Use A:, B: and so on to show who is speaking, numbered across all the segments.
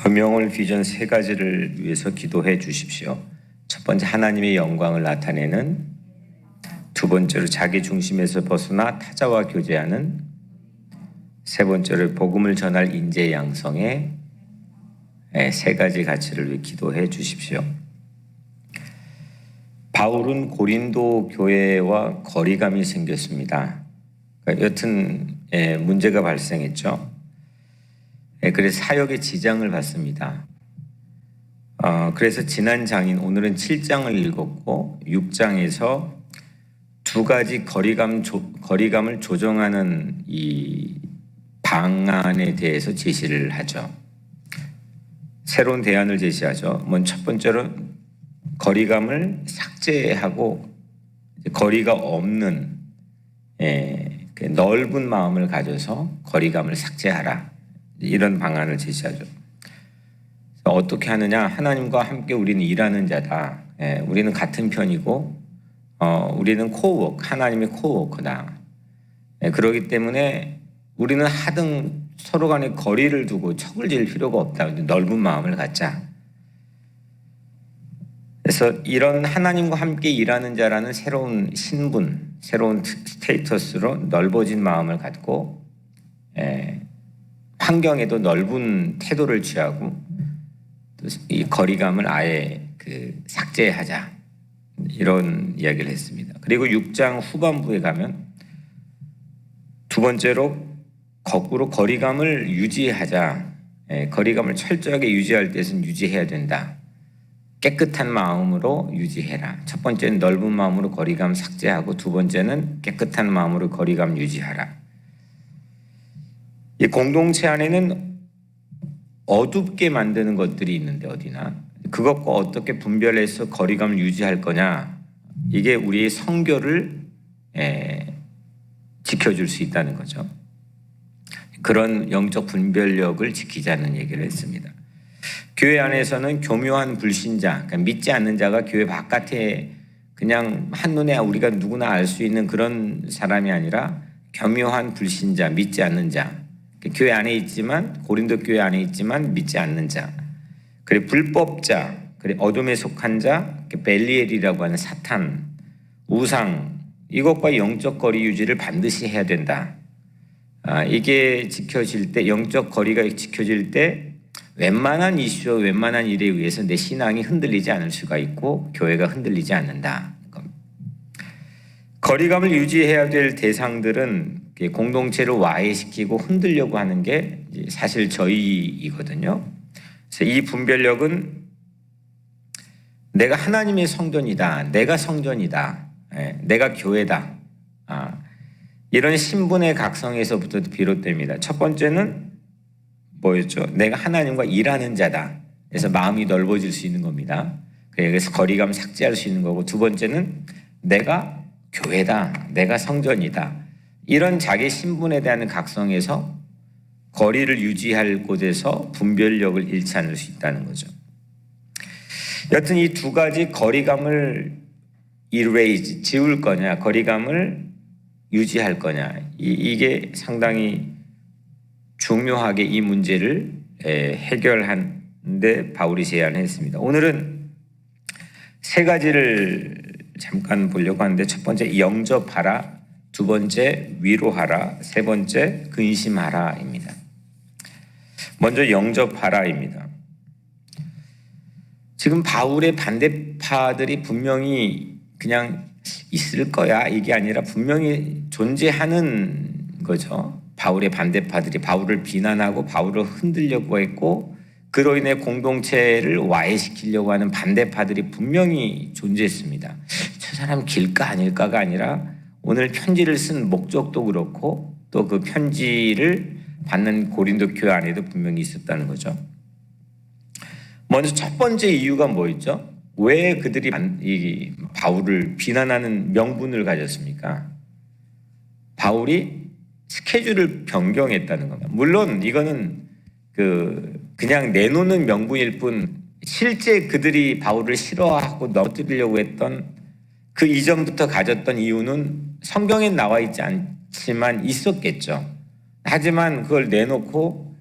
A: 교명을 비전 세 가지를 위해서 기도해 주십시오. 첫 번째, 하나님의 영광을 나타내는. 두 번째로, 자기 중심에서 벗어나 타자와 교제하는. 세 번째로, 복음을 전할 인재 양성의 세 가지 가치를 위해 기도해 주십시오. 바울은 고린도 교회와 거리감이 생겼습니다. 여튼 문제가 발생했죠. 그래서 사역에 지장을 받습니다. 그래서 지난 장인 오늘은 7장을 읽었고 6장에서 두 가지 거리감을 조정하는 이 방안에 대해서 제시를 하죠. 새로운 대안을 제시하죠. 먼저 첫 번째로 거리감을 삭제하고 거리가 없는 넓은 마음을 가져서 거리감을 삭제하라. 이런 방안을 제시하죠. 어떻게 하느냐? 하나님과 함께 우리는 일하는 자다. 우리는 같은 편이고 우리는 코워크, 하나님의 코워커다. 그렇기 때문에 우리는 하등 서로 간에 거리를 두고 척을 지을 필요가 없다. 넓은 마음을 갖자. 그래서 이런 하나님과 함께 일하는 자라는 새로운 신분, 새로운 스테이터스로 넓어진 마음을 갖고 환경에도 넓은 태도를 취하고 이 거리감을 아예 삭제하자, 이런 이야기를 했습니다. 그리고 6장 후반부에 가면 두 번째로 거꾸로 거리감을 유지하자. 거리감을 철저하게 유지할 때는 유지해야 된다. 깨끗한 마음으로 유지해라. 첫 번째는 넓은 마음으로 거리감 삭제하고 두 번째는 깨끗한 마음으로 거리감 유지하라. 이 공동체 안에는 어둡게 만드는 것들이 있는데 어디나 그것과 어떻게 분별해서 거리감을 유지할 거냐, 이게 우리의 성교를 지켜줄 수 있다는 거죠. 그런 영적 분별력을 지키자는 얘기를 했습니다. 교회 안에서는 교묘한 불신자, 그러니까 믿지 않는 자가 교회 바깥에 그냥 한눈에 우리가 누구나 알 수 있는 그런 사람이 아니라 교묘한 불신자, 믿지 않는 자, 교회 안에 있지만, 고린도 교회 안에 있지만 믿지 않는 자, 그리고 불법자, 그리고 어둠에 속한 자, 벨리엘이라고 하는 사탄, 우상, 이것과 영적 거리 유지를 반드시 해야 된다. 이게 지켜질 때, 영적 거리가 지켜질 때 웬만한 이슈, 웬만한 일에 의해서 내 신앙이 흔들리지 않을 수가 있고 교회가 흔들리지 않는다. 거리감을 유지해야 될 대상들은 공동체를 와해시키고 흔들려고 하는 게 사실 저희이거든요. 그래서 이 분별력은 내가 하나님의 성전이다, 내가 성전이다, 내가 교회다, 이런 신분의 각성에서부터 비롯됩니다. 첫 번째는 뭐였죠? 내가 하나님과 일하는 자다. 그래서 마음이 넓어질 수 있는 겁니다. 그래서 거리감 삭제할 수 있는 거고, 두 번째는 내가 교회다, 내가 성전이다. 이런 자기 신분에 대한 각성에서 거리를 유지할 곳에서 분별력을 잃지 않을 수 있다는 거죠. 여튼 이 두 가지 거리감을 erase, 지울 거냐, 거리감을 유지할 거냐, 이게 상당히 중요하게 이 문제를 해결하는데 바울이 제안했습니다. 오늘은 세 가지를 잠깐 보려고 하는데, 첫 번째 영접하라, 두 번째 위로하라, 세 번째 근심하라입니다. 먼저 영접하라입니다. 지금 바울의 반대파들이 분명히 그냥 있을 거야, 이게 아니라 분명히 존재하는 거죠. 바울의 반대파들이 바울을 비난하고 바울을 흔들려고 했고, 그로 인해 공동체를 와해시키려고 하는 반대파들이 분명히 존재했습니다. 저 사람 길까 아닐까가 아니라 오늘 편지를 쓴 목적도 그렇고 또 그 편지를 받는 고린도 교회 안에도 분명히 있었다는 거죠. 먼저 첫 번째 이유가 뭐였죠? 왜 그들이 이 바울을 비난하는 명분을 가졌습니까? 바울이 스케줄을 변경했다는 겁니다. 물론 이거는 그냥 내놓는 명분일 뿐, 실제 그들이 바울을 싫어하고 넘어뜨리려고 했던 그 이전부터 가졌던 이유는 성경에 나와 있지 않지만 있었겠죠. 하지만 그걸 내놓고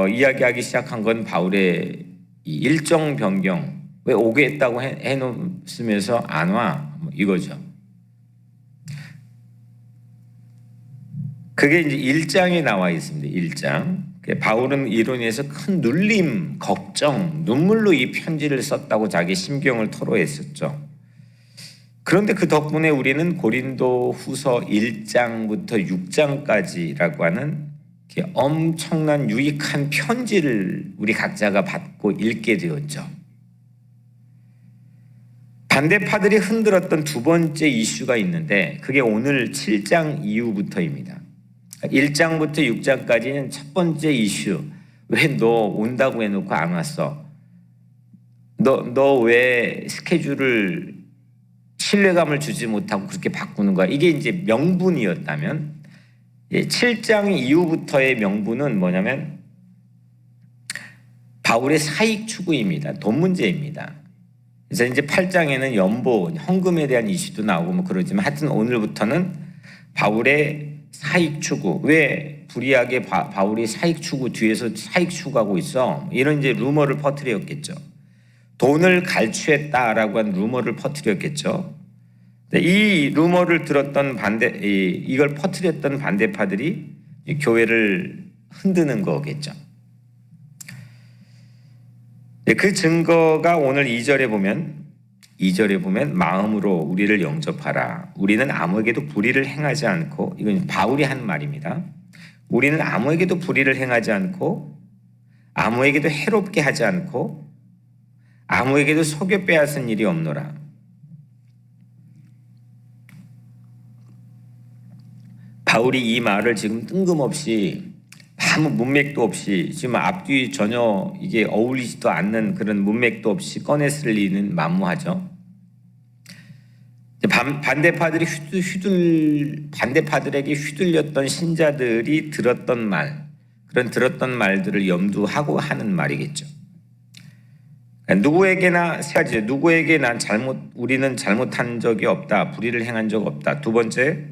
A: 이야기하기 시작한 건 바울의 이 일정 변경, 왜 오겠다고 해놓으면서 안 와? 이거죠. 그게 이제 1장에 나와 있습니다. 1장. 바울은 이로 인해서 큰 눌림, 걱정, 눈물로 이 편지를 썼다고 자기 심경을 토로했었죠. 그런데 그 덕분에 우리는 고린도 후서 1장부터 6장까지라고 하는 엄청난 유익한 편지를 우리 각자가 받고 읽게 되었죠. 반대파들이 흔들었던 두 번째 이슈가 있는데 그게 오늘 7장 이후부터입니다. 1장부터 6장까지는 첫 번째 이슈. 왜 너 온다고 해놓고 안 왔어? 너 왜 스케줄을 신뢰감을 주지 못하고 그렇게 바꾸는 거야? 이게 이제 명분이었다면 7장 이후부터의 명분은 뭐냐면 바울의 사익 추구입니다. 돈 문제입니다. 그래서 이제 8장에는 연보, 헌금에 대한 이슈도 나오고 뭐 그러지만 하여튼 오늘부터는 바울의 사익 추구. 왜 불이하게 바울이 사익 추구 뒤에서 사익 추구하고 있어? 이런 이제 루머를 퍼뜨렸겠죠. 돈을 갈취했다라고 한 루머를 퍼뜨렸겠죠. 이 루머를 들었던 이걸 퍼뜨렸던 반대파들이 교회를 흔드는 거겠죠. 그 증거가 오늘 2절에 보면 마음으로 우리를 영접하라. 우리는 아무에게도 불의를 행하지 않고, 이건 바울이 한 말입니다. 우리는 아무에게도 불의를 행하지 않고, 아무에게도 해롭게 하지 않고, 아무에게도 속여 빼앗은 일이 없노라. 바울이 이 말을 지금 뜬금없이 아무 문맥도 없이 지금 앞뒤 전혀 이게 어울리지도 않는 그런 문맥도 없이 꺼냈을 리는 만무하죠. 반대파들에게 휘둘렸던 신자들이 들었던 말, 그런 들었던 말들을 염두하고 하는 말이겠죠. 누구에게나 세 가지, 누구에게 우리는 잘못한 적이 없다, 불의를 행한 적 없다. 두 번째,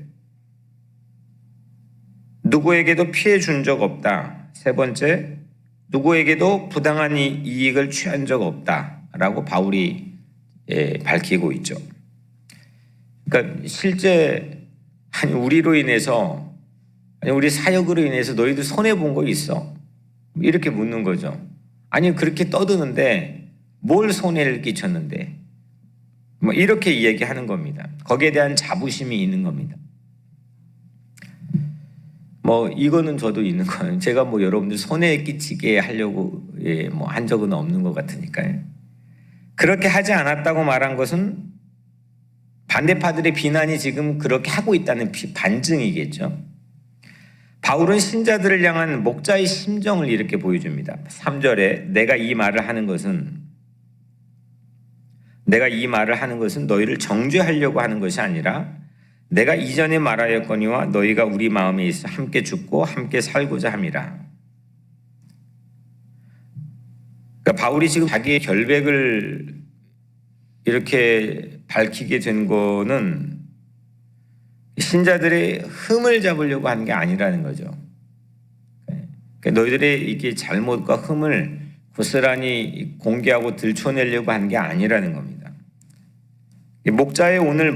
A: 누구에게도 피해 준 적 없다. 세 번째, 누구에게도 부당한 이익을 취한 적 없다라고 바울이 밝히고 있죠. 그러니까 실제 우리로 인해서 우리 사역으로 인해서 너희들 손해 본 거 있어? 이렇게 묻는 거죠. 아니 그렇게 떠드는데 뭘 손해를 끼쳤는데? 뭐 이렇게 이야기하는 겁니다. 거기에 대한 자부심이 있는 겁니다. 뭐 이거는 저도 있는 거예요. 제가 뭐 여러분들 손해 끼치게 하려고 뭐 한 적은 없는 것 같으니까요. 그렇게 하지 않았다고 말한 것은 반대파들의 비난이 지금 그렇게 하고 있다는 반증이겠죠. 바울은 신자들을 향한 목자의 심정을 이렇게 보여줍니다. 3절에 내가 이 말을 하는 것은 너희를 정죄하려고 하는 것이 아니라 내가 이전에 말하였거니와 너희가 우리 마음에 있어 함께 죽고 함께 살고자 함이라. 그러니까 바울이 지금 자기의 결백을 이렇게 밝히게 된 거는 신자들의 흠을 잡으려고 하는 게 아니라는 거죠. 그러니까 너희들의 이게 잘못과 흠을 고스란히 공개하고 들춰내려고 하는 게 아니라는 겁니다.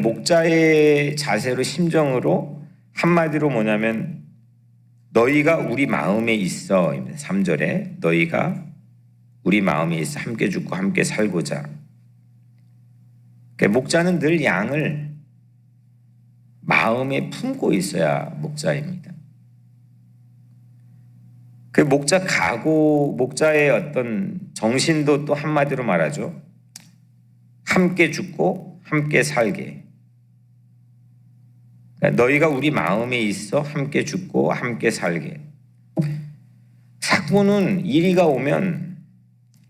A: 목자의 자세로 심정으로 한마디로 뭐냐면 너희가 우리 마음에 있어. 3절에 너희가 우리 마음에 있어 함께 죽고 함께 살고자. 그러니까 목자는 늘 양을 마음에 품고 있어야 목자입니다. 그 목자의 어떤 정신도 또 한마디로 말하죠. 함께 죽고 함께 살게. 그러니까 너희가 우리 마음에 있어 함께 죽고 함께 살게. 삭군은 이리가 오면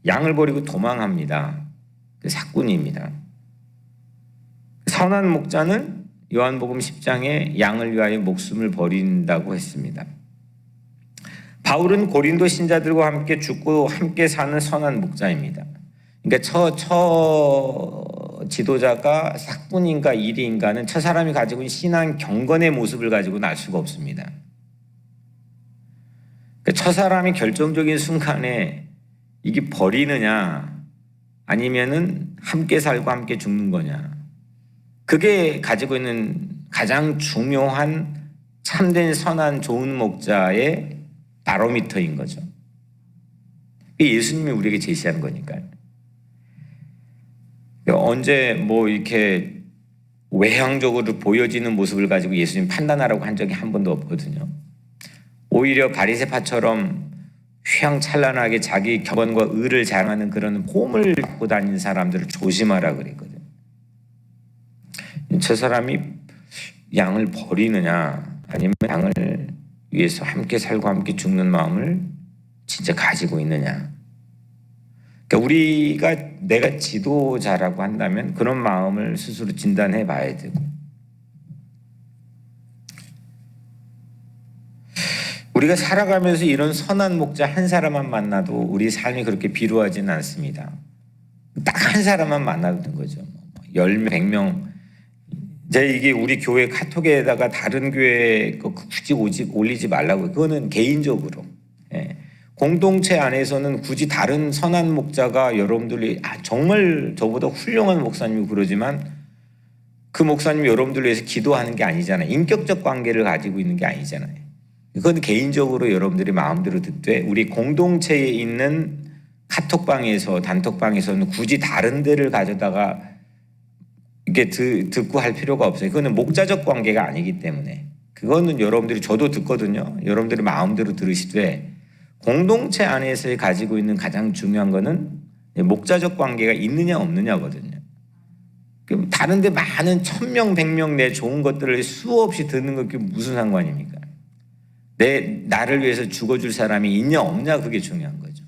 A: 양을 버리고 도망합니다. 그 삭군입니다. 선한 목자는 요한복음 10장에 양을 위하여 목숨을 버린다고 했습니다. 바울은 고린도 신자들과 함께 죽고 함께 사는 선한 목자입니다. 그러니까 처 지도자가 삭군인가 이리인가는 저 사람이 가지고 있는 신앙 경건의 모습을 가지고는 알 수가 없습니다. 첫사람이 결정적인 순간에 이게 버리느냐 아니면은 함께 살고 함께 죽는 거냐, 그게 가지고 있는 가장 중요한 참된 선한 좋은 목자의 바로미터인 거죠. 예수님이 우리에게 제시하는 거니까요. 언제 뭐 이렇게 외향적으로 보여지는 모습을 가지고 예수님 판단하라고 한 적이 한 번도 없거든요. 오히려 바리새파처럼 휘황찬란하게 자기 격언과 의를 자랑하는 그런 폼을 갖고 다니는 사람들을 조심하라 그랬거든요. 저 사람이 양을 버리느냐 아니면 양을 위해서 함께 살고 함께 죽는 마음을 진짜 가지고 있느냐. 그러니까 내가 지도자라고 한다면 그런 마음을 스스로 진단해 봐야 되고, 우리가 살아가면서 이런 선한 목자 한 사람만 만나도 우리 삶이 그렇게 비루하지는 않습니다. 딱 한 사람만 만나도 된 거죠. 10명, 100명. 이게 우리 교회 카톡에다가 다른 교회 거 굳이 올리지 말라고. 그거는 개인적으로. 예. 공동체 안에서는 굳이 다른 선한 목자가 여러분들이 정말 저보다 훌륭한 목사님이 그러지만 그 목사님이 여러분들을 위해서 기도하는 게 아니잖아요. 인격적 관계를 가지고 있는 게 아니잖아요. 그건 개인적으로 여러분들이 마음대로 듣되, 우리 공동체에 있는 카톡방에서 단톡방에서는 굳이 다른 데를 가져다가 이게 듣고 할 필요가 없어요. 그거는 목자적 관계가 아니기 때문에. 그거는 여러분들이, 저도 듣거든요. 여러분들이 마음대로 들으시되, 공동체 안에서 가지고 있는 가장 중요한 거는 목자적 관계가 있느냐 없느냐거든요. 다른 데 많은 1000명 100명 내 좋은 것들을 수없이 듣는 거 그게 무슨 상관입니까? 나를 위해서 죽어줄 사람이 있냐 없냐, 그게 중요한 거죠.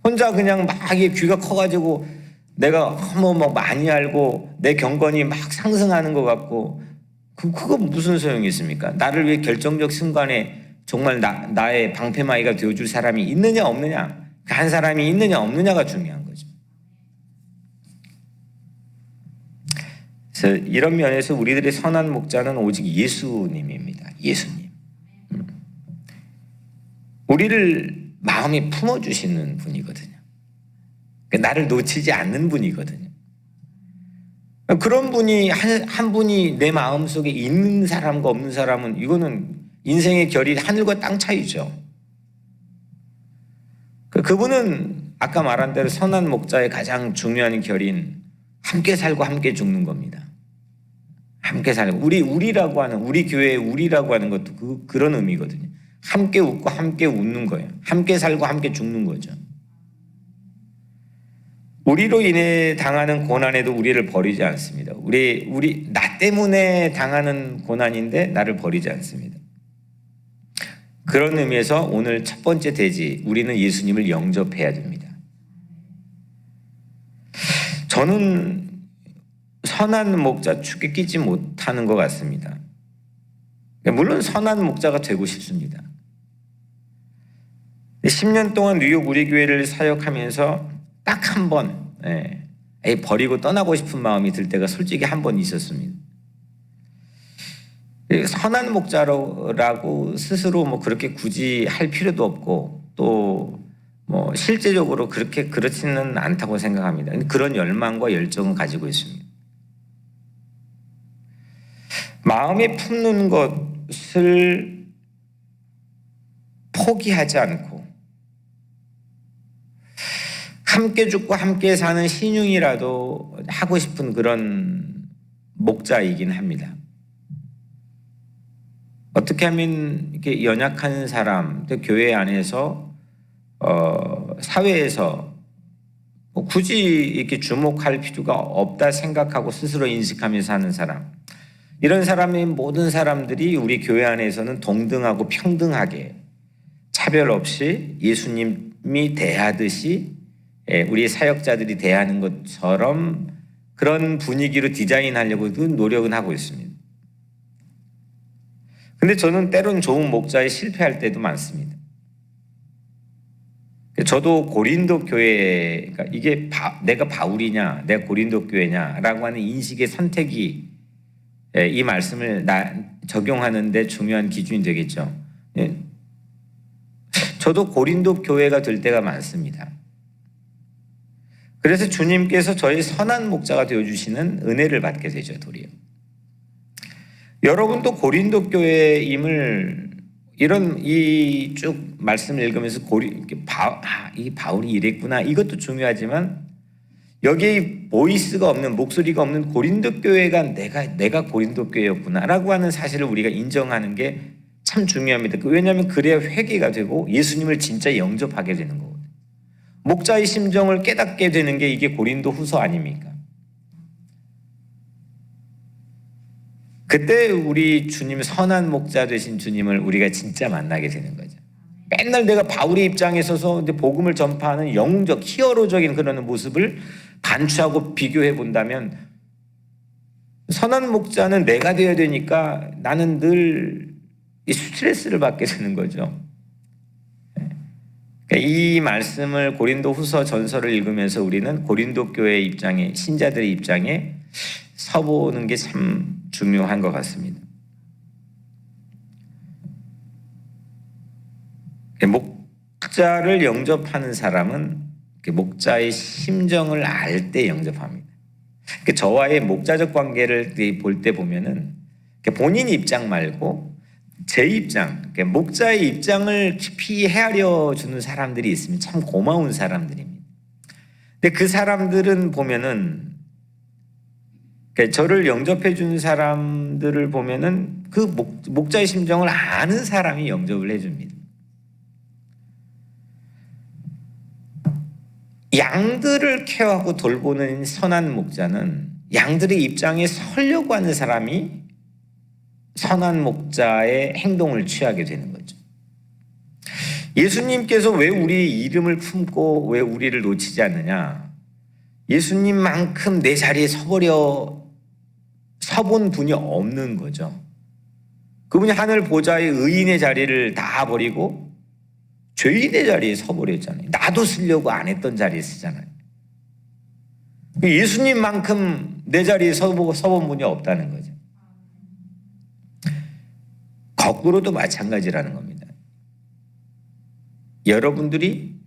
A: 혼자 그냥 막 귀가 커가지고 내가 뭐 많이 알고 내 경건이 막 상승하는 것 같고, 그거 무슨 소용이 있습니까? 나를 위해 결정적 순간에 정말 나의 방패막이가 되어줄 사람이 있느냐 없느냐, 그 한 사람이 있느냐 없느냐가 중요한 거죠. 그래서 이런 면에서 우리들의 선한 목자는 오직 예수님입니다. 예수님. 우리를 마음에 품어주시는 분이거든요. 나를 놓치지 않는 분이거든요. 그런 분이 한 분이 내 마음속에 있는 사람과 없는 사람은, 이거는 인생의 결이 하늘과 땅 차이죠. 그분은 아까 말한 대로 선한 목자의 가장 중요한 결인 함께 살고 함께 죽는 겁니다. 함께 살고, 우리라고 하는, 우리 교회의 우리라고 하는 것도 그런 의미거든요. 함께 웃고 함께 웃는 거예요. 함께 살고 함께 죽는 거죠. 우리로 인해 당하는 고난에도 우리를 버리지 않습니다. 나 때문에 당하는 고난인데 나를 버리지 않습니다. 그런 의미에서 오늘 첫 번째 대지, 우리는 예수님을 영접해야 됩니다. 저는 선한 목자 축에 끼지 못하는 것 같습니다. 물론 선한 목자가 되고 싶습니다. 10년 동안 뉴욕 우리 교회를 사역하면서 딱 한 번 버리고 떠나고 싶은 마음이 들 때가 솔직히 한 번 있었습니다. 선한 목자라고 스스로 뭐 그렇게 굳이 할 필요도 없고, 또 뭐 실제적으로 그렇지는 않다고 생각합니다. 그런 열망과 열정을 가지고 있습니다. 마음에 품는 것을 포기하지 않고 함께 죽고 함께 사는 신용이라도 하고 싶은 그런 목자이긴 합니다. 어떻게 하면 이렇게 연약한 사람, 또 교회 안에서 사회에서 굳이 이렇게 주목할 필요가 없다 생각하고 스스로 인식하면서 사는 사람, 이런 사람의 모든 사람들이 우리 교회 안에서는 동등하고 평등하게 차별 없이 예수님이 대하듯이 우리 사역자들이 대하는 것처럼 그런 분위기로 디자인하려고도 노력은 하고 있습니다. 근데 저는 때론 좋은 목자에 실패할 때도 많습니다. 저도 고린도 교회, 그러니까 이게 내가 바울이냐, 내가 고린도 교회냐라고 하는 인식의 선택이 이 말씀을 적용하는데 중요한 기준이 되겠죠. 저도 고린도 교회가 될 때가 많습니다. 그래서 주님께서 저희 선한 목자가 되어주시는 은혜를 받게 되죠, 도리어. 여러분도 고린도 교회임을 이런 이 쭉 말씀을 읽으면서 이 바울이 이랬구나, 이것도 중요하지만 여기 보이스가 없는, 목소리가 없는 고린도 교회가 내가 고린도 교회였구나라고 하는 사실을 우리가 인정하는 게 참 중요합니다. 왜냐하면 그래야 회개가 되고 예수님을 진짜 영접하게 되는 거거든요. 목자의 심정을 깨닫게 되는 게 이게 고린도 후서 아닙니까? 그때 우리 주님, 선한 목자 되신 주님을 우리가 진짜 만나게 되는 거죠. 맨날 내가 바울의 입장에 서서 복음을 전파하는 영웅적, 히어로적인 그런 모습을 반추하고 비교해 본다면, 선한 목자는 내가 되어야 되니까 나는 늘 이 스트레스를 받게 되는 거죠. 그러니까 이 말씀을 고린도 후서 전서를 읽으면서 우리는 고린도 교회의 입장에, 신자들의 입장에 서보는 게 참 중요한 것 같습니다. 목자를 영접하는 사람은 목자의 심정을 알 때 영접합니다. 저와의 목자적 관계를 볼 때 보면은 본인 입장 말고 제 입장, 목자의 입장을 깊이 헤아려 주는 사람들이 있으면 참 고마운 사람들입니다. 근데 그 사람들은 보면은, 저를 영접해 주는 사람들을 보면은 그 목자의 심정을 아는 사람이 영접을 해 줍니다. 양들을 케어하고 돌보는 선한 목자는 양들의 입장에 서려고 하는 사람이 선한 목자의 행동을 취하게 되는 거죠. 예수님께서 왜 우리 이름을 품고 왜 우리를 놓치지 않느냐? 예수님만큼 내 자리에 서본 분이 없는 거죠. 그분이 하늘 보좌의 의인의 자리를 다 버리고 죄인의 자리에 서버렸잖아요. 나도 쓰려고 안 했던 자리에 쓰잖아요. 예수님만큼 내 자리에 서본 분이 없다는 거죠. 거꾸로도 마찬가지라는 겁니다. 여러분들이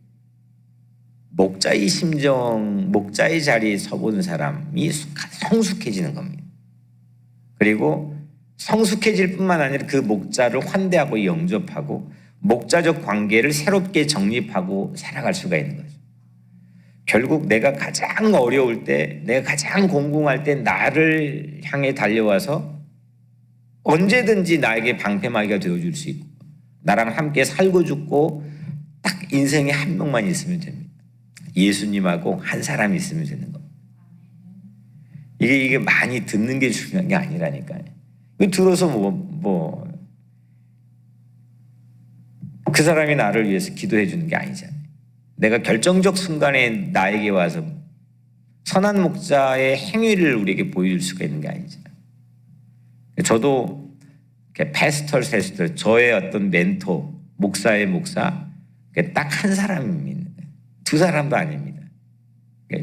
A: 목자의 심정, 목자의 자리에 서본 사람이 성숙해지는 겁니다. 그리고 성숙해질 뿐만 아니라 그 목자를 환대하고 영접하고 목자적 관계를 새롭게 정립하고 살아갈 수가 있는 거죠. 결국 내가 가장 어려울 때, 내가 가장 공공할 때 나를 향해 달려와서 언제든지 나에게 방패막이가 되어줄 수 있고 나랑 함께 살고 죽고 딱 인생에 한 명만 있으면 됩니다. 예수님하고 한 사람이 있으면 되는 겁니다. 이게 많이 듣는 게 중요한 게 아니라니까요. 이거 들어서 그 사람이 나를 위해서 기도해 주는 게 아니잖아요. 내가 결정적 순간에 나에게 와서 선한 목자의 행위를 우리에게 보여줄 수가 있는 게 아니잖아요. 저도 패스터, 저의 어떤 멘토, 목사의 목사, 딱 한 사람입니다. 두 사람도 아닙니다.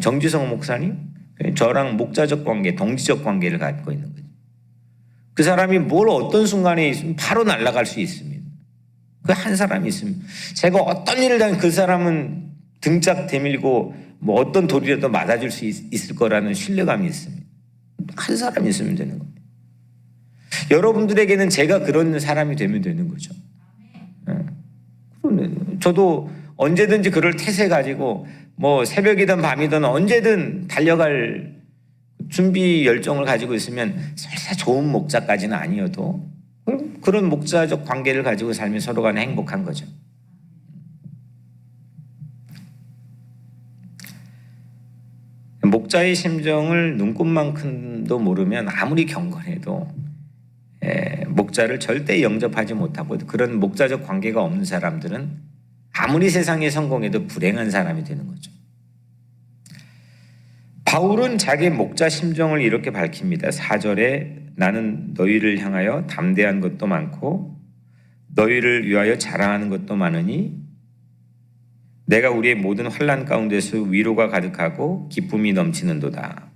A: 정지성 목사님, 저랑 목자적 관계, 동지적 관계를 갖고 있는 거죠. 그 사람이 어떤 순간에 있으면 바로 날아갈 수 있습니다. 그 한 사람이 있으면 제가 어떤 일을 당하면 그 사람은 등짝 대밀고 어떤 돌이라도 맞아줄 수 있을 거라는 신뢰감이 있습니다. 한 사람이 있으면 되는 겁니다. 여러분들에게는 제가 그런 사람이 되면 되는 거죠. 저도 언제든지 그럴 태세 가지고 새벽이든 밤이든 언제든 달려갈 준비 열정을 가지고 있으면 설사 좋은 목자까지는 아니어도 그런 목자적 관계를 가지고 살면 서로 간에 행복한 거죠. 목자의 심정을 눈꽃만큼도 모르면 아무리 경건해도 목자를 절대 영접하지 못하고 그런 목자적 관계가 없는 사람들은 아무리 세상에 성공해도 불행한 사람이 되는 거죠. 바울은 자기 목자 심정을 이렇게 밝힙니다. 4절에 나는 너희를 향하여 담대한 것도 많고 너희를 위하여 자랑하는 것도 많으니 내가 우리의 모든 환난 가운데서 위로가 가득하고 기쁨이 넘치는도다.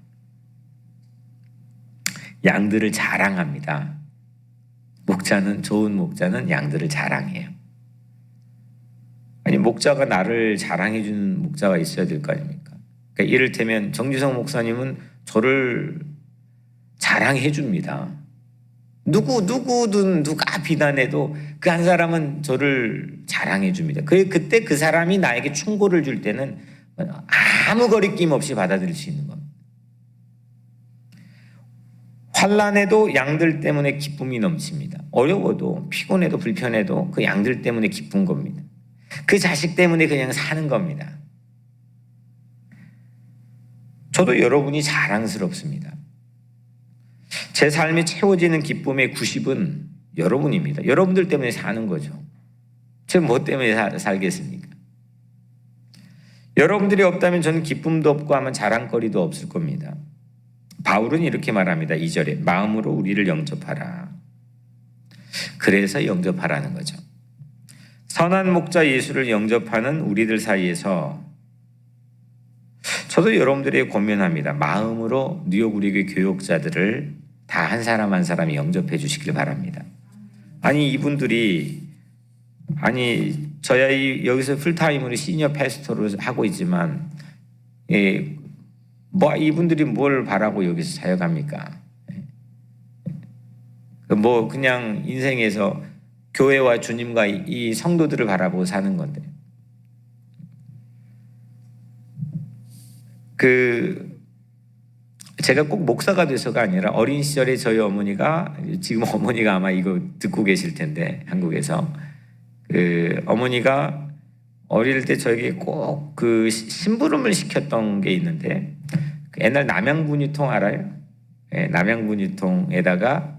A: 양들을 자랑합니다. 좋은 목자는 양들을 자랑해요. 아니 목자가 나를 자랑해 주는 목자가 있어야 될 거 아닙니까? 그러니까 이를테면 정지성 목사님은 저를 자랑해 줍니다. 누구든 누가 비난해도 그 한 사람은 저를 자랑해 줍니다. 그때 그 사람이 나에게 충고를 줄 때는 아무 거리낌 없이 받아들일 수 있는 겁니다. 환난에도 양들 때문에 기쁨이 넘칩니다. 어려워도 피곤해도 불편해도 그 양들 때문에 기쁜 겁니다. 그 자식 때문에 그냥 사는 겁니다. 저도 여러분이 자랑스럽습니다. 제 삶이 채워지는 기쁨의 90은 여러분입니다. 여러분들 때문에 사는 거죠. 제가 뭐 때문에 살겠습니까? 여러분들이 없다면 저는 기쁨도 없고 아마 자랑거리도 없을 겁니다. 바울은 이렇게 말합니다. 2절에 마음으로 우리를 영접하라. 그래서 영접하라는 거죠. 선한 목자 예수를 영접하는 우리들 사이에서 저도 여러분들에게 권면합니다. 마음으로 뉴욕 우리교회 교역자들을 다 한 사람 한 사람이 영접해 주시길 바랍니다. 아니 이분들이 저야 여기서 풀타임으로 시니어 패스터로 하고 있지만 뭐 이분들이 뭘 바라고 여기서 사역합니까? 뭐 그냥 인생에서 교회와 주님과 이 성도들을 바라보고 사는 건데 제가 꼭 목사가 돼서가 아니라 어린 시절에 저희 어머니가 지금 어머니가 아마 이거 듣고 계실 텐데 한국에서 어머니가 어릴 때 저에게 꼭 그 심부름을 시켰던 게 있는데 옛날 남양분유통 알아요? 네, 남양분유통에다가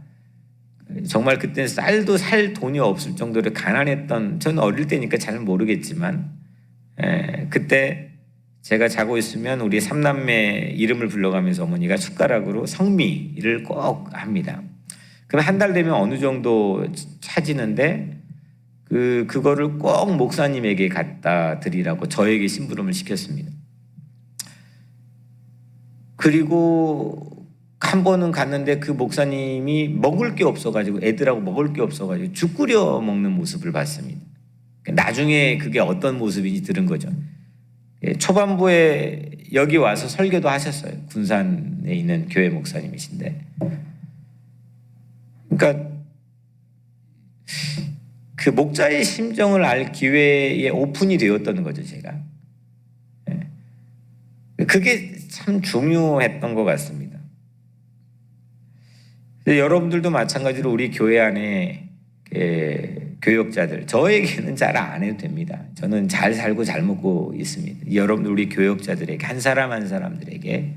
A: 정말 그때 쌀도 살 돈이 없을 정도로 가난했던 저는 어릴 때니까 잘 모르겠지만 그때 제가 자고 있으면 우리 삼남매 이름을 불러가면서 어머니가 숟가락으로 성미를 꼭 합니다. 그럼 한 달 되면 어느 정도 차지는데 그거를 꼭 목사님에게 갖다 드리라고 저에게 심부름을 시켰습니다. 그리고 한 번은 갔는데 그 목사님이 먹을 게 없어가지고 애들하고 먹을 게 없어가지고 죽 끓여 먹는 모습을 봤습니다. 나중에 그게 어떤 모습인지 들은 거죠. 초반부에 여기 와서 설교도 하셨어요. 군산에 있는 교회 목사님이신데. 그러니까 그 목자의 심정을 알 기회에 오픈이 되었다는 거죠, 제가. 그게 참 중요했던 것 같습니다. 여러분들도 마찬가지로 우리 교회 안에 교역자들, 저에게는 잘 안 해도 됩니다. 저는 잘 살고 잘 먹고 있습니다. 여러분들 우리 교역자들에게 한 사람 한 사람들에게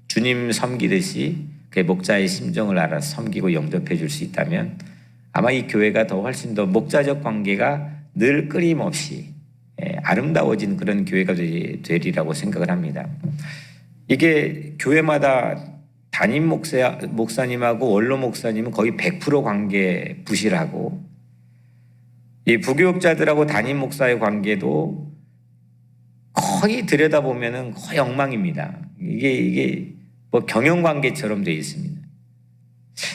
A: 주님 섬기듯이 그 목자의 심정을 알아서 섬기고 영접해 줄 수 있다면 아마 이 교회가 더 훨씬 더 목자적 관계가 늘 끊임없이 아름다워진 그런 교회가 되리라고 생각을 합니다. 이게 교회마다 담임 목사님하고 원로 목사님은 거의 100% 관계 부실하고 이 부교육자들하고 담임 목사의 관계도 거의 들여다보면은 거의 엉망입니다. 이게 뭐 경영 관계처럼 되어 있습니다.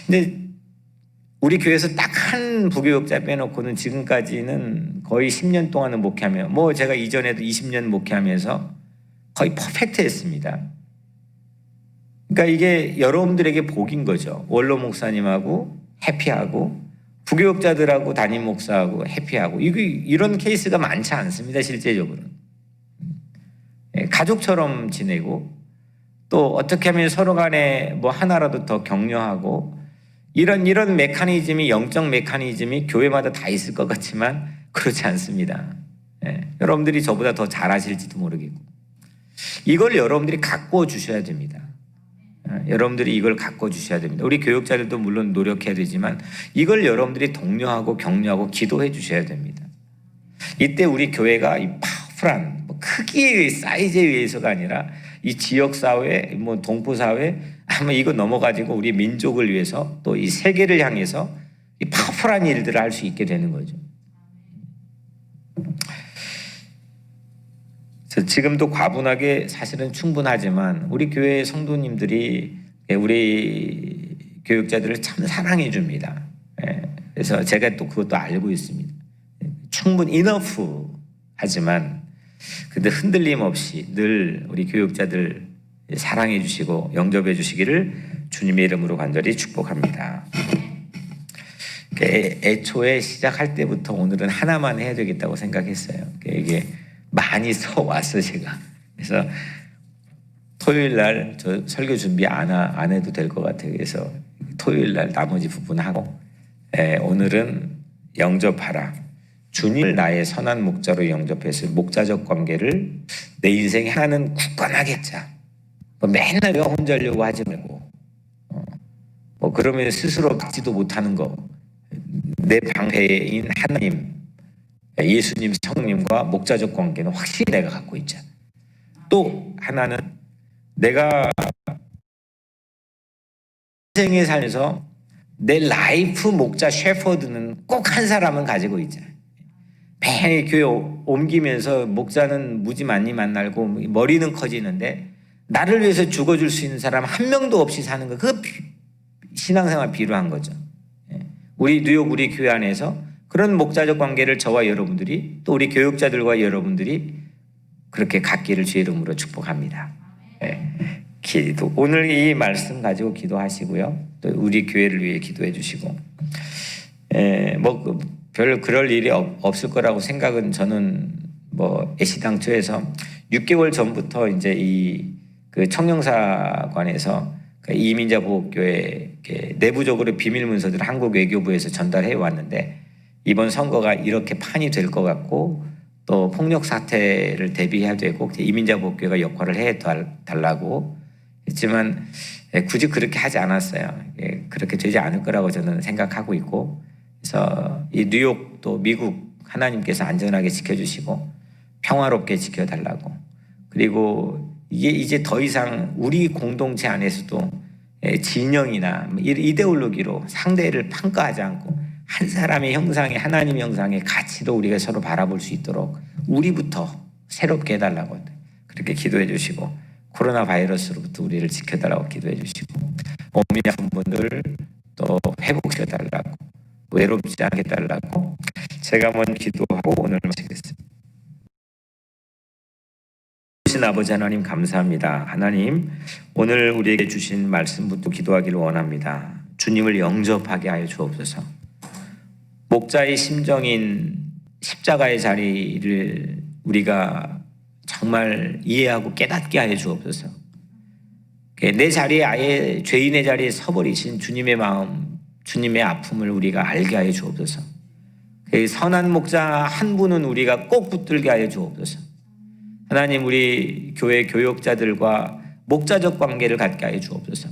A: 근데 우리 교회에서 딱 한 부교육자 빼놓고는 지금까지는 거의 10년 동안은 목회하며 뭐 제가 이전에도 20년 목회하면서 거의 퍼펙트했습니다. 그러니까 이게 여러분들에게 복인 거죠. 원로 목사님하고 해피하고 부교육자들하고 담임 목사하고 해피하고 이런 케이스가 많지 않습니다. 실제적으로는. 가족처럼 지내고 또 어떻게 하면 서로 간에 뭐 하나라도 더 격려하고 이런 메커니즘이 영적 메커니즘이 교회마다 다 있을 것 같지만 그렇지 않습니다. 여러분들이 저보다 더 잘하실지도 모르겠고 이걸 여러분들이 가꾸어 주셔야 됩니다. 여러분들이 이걸 가꿔 주셔야 됩니다. 우리 교육자들도 물론 노력해야 되지만 이걸 여러분들이 독려하고 격려하고 기도해 주셔야 됩니다. 이때 우리 교회가 이 파워풀한 크기의 사이즈에 의해서가 아니라 이 지역사회, 뭐 동포사회 아마 이거 넘어가지고 우리 민족을 위해서 또 이 세계를 향해서 이 파워풀한 일들을 할 수 있게 되는 거죠. 지금도 과분하게 사실은 충분하지만 우리 교회 성도님들이 우리 교육자들을 참 사랑해 줍니다. 그래서 제가 또 그것도 알고 있습니다. 충분 enough 하지만 근데 흔들림 없이 늘 우리 교육자들 사랑해 주시고 영접해 주시기를 주님의 이름으로 간절히 축복합니다. 애초에 시작할 때부터 오늘은 하나만 해야 되겠다고 생각했어요. 이게 많이 써왔어 제가. 그래서 토요일 날 저 설교 준비 안 해도 될 것 같아요. 그래서 토요일 날 나머지 부분 하고 오늘은 영접하라. 주님을 나의 선한 목자로 영접해서 목자적 관계를 내 인생에 하나는 굳건하게 하자. 맨날 혼자려고 하지 말고 그러면 스스로 받지도 못하는 거. 내 방패인 하나님, 예수님, 성령님과 목자적 관계는 확실히 내가 갖고 있자. 또 하나는 내가 인생에 살면서 내 라이프 목자 셰퍼드는 꼭 한 사람은 가지고 있자. 매일 교회 옮기면서 목자는 무지 많이 만나고 머리는 커지는데 나를 위해서 죽어줄 수 있는 사람 한 명도 없이 사는 거, 그 신앙생활 필요한 거죠. 우리 뉴욕 우리 교회 안에서 그런 목자적 관계를 저와 여러분들이 또 우리 교육자들과 여러분들이 그렇게 갖기를 주의 이름으로 축복합니다. 기도, 오늘 이 말씀 가지고 기도하시고요. 또 우리 교회를 위해 기도해 주시고 별 그럴 일이 없을 거라고 생각은 저는 애시당초에서 6개월 전부터 이제 그 청령사관에서 이민자 보호교회 내부적으로 비밀 문서들을 한국 외교부에서 전달해 왔는데 이번 선거가 이렇게 판이 될 것 같고 또 폭력 사태를 대비해야 되고 이민자 보호교회가 역할을 해 달라고 했지만 굳이 그렇게 하지 않았어요. 그렇게 되지 않을 거라고 저는 생각하고 있고 그래서 이 뉴욕도 미국 하나님께서 안전하게 지켜주시고 평화롭게 지켜달라고 그리고 이게 이제 더 이상 우리 공동체 안에서도 진영이나 이데올로기로 상대를 평가하지 않고 한 사람의 형상에 하나님의 형상의 가치로 우리가 서로 바라볼 수 있도록 우리부터 새롭게 해달라고 그렇게 기도해 주시고 코로나 바이러스로부터 우리를 지켜달라고 기도해 주시고 몸이 아픈 분들 또 회복시켜달라고 외롭지 않게 해달라고 제가 먼저 기도하고 오늘 마치겠습니다. 아버지 하나님 감사합니다. 하나님 오늘 우리에게 주신 말씀부터 기도하기를 원합니다. 주님을 영접하게 하여 주옵소서. 목자의 심정인 십자가의 자리를 우리가 정말 이해하고 깨닫게 하여 주옵소서. 내 자리에 아예 죄인의 자리에 서버리신 주님의 마음, 주님의 아픔을 우리가 알게 하여 주옵소서. 그 선한 목자 한 분은 우리가 꼭 붙들게 하여 주옵소서. 하나님 우리 교회 교육자들과 목자적 관계를 갖게 하여 주옵소서.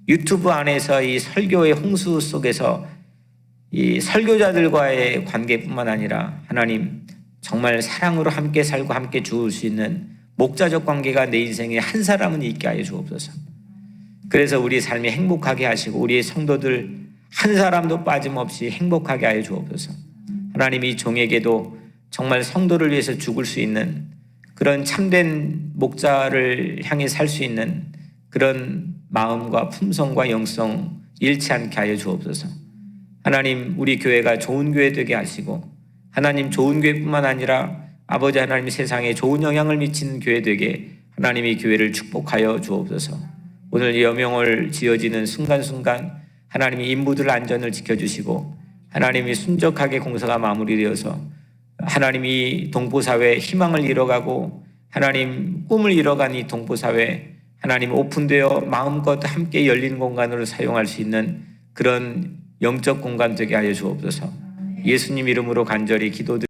A: 유튜브 안에서 이 설교의 홍수 속에서 이 설교자들과의 관계뿐만 아니라 하나님 정말 사랑으로 함께 살고 함께 죽을 수 있는 목자적 관계가 내 인생에 한 사람은 있게 하여 주옵소서. 그래서 우리 삶이 행복하게 하시고 우리의 성도들 한 사람도 빠짐없이 행복하게 하여 주옵소서. 하나님 이 종에게도 정말 성도를 위해서 죽을 수 있는 그런 참된 목자를 향해 살 수 있는 그런 마음과 품성과 영성 잃지 않게 하여 주옵소서. 하나님 우리 교회가 좋은 교회 되게 하시고 하나님 좋은 교회뿐만 아니라 아버지 하나님 세상에 좋은 영향을 미치는 교회 되게 하나님이 교회를 축복하여 주옵소서. 오늘 여명을 지어지는 순간순간 하나님이 인부들 안전을 지켜주시고 하나님이 순적하게 공사가 마무리되어서 하나님이 동포사회 희망을 잃어가고 하나님 꿈을 잃어간 이 동포사회 하나님 오픈되어 마음껏 함께 열린 공간으로 사용할 수 있는 그런 영적 공간 되게 하여 주옵소서. 예수님 이름으로 간절히 기도드립니다.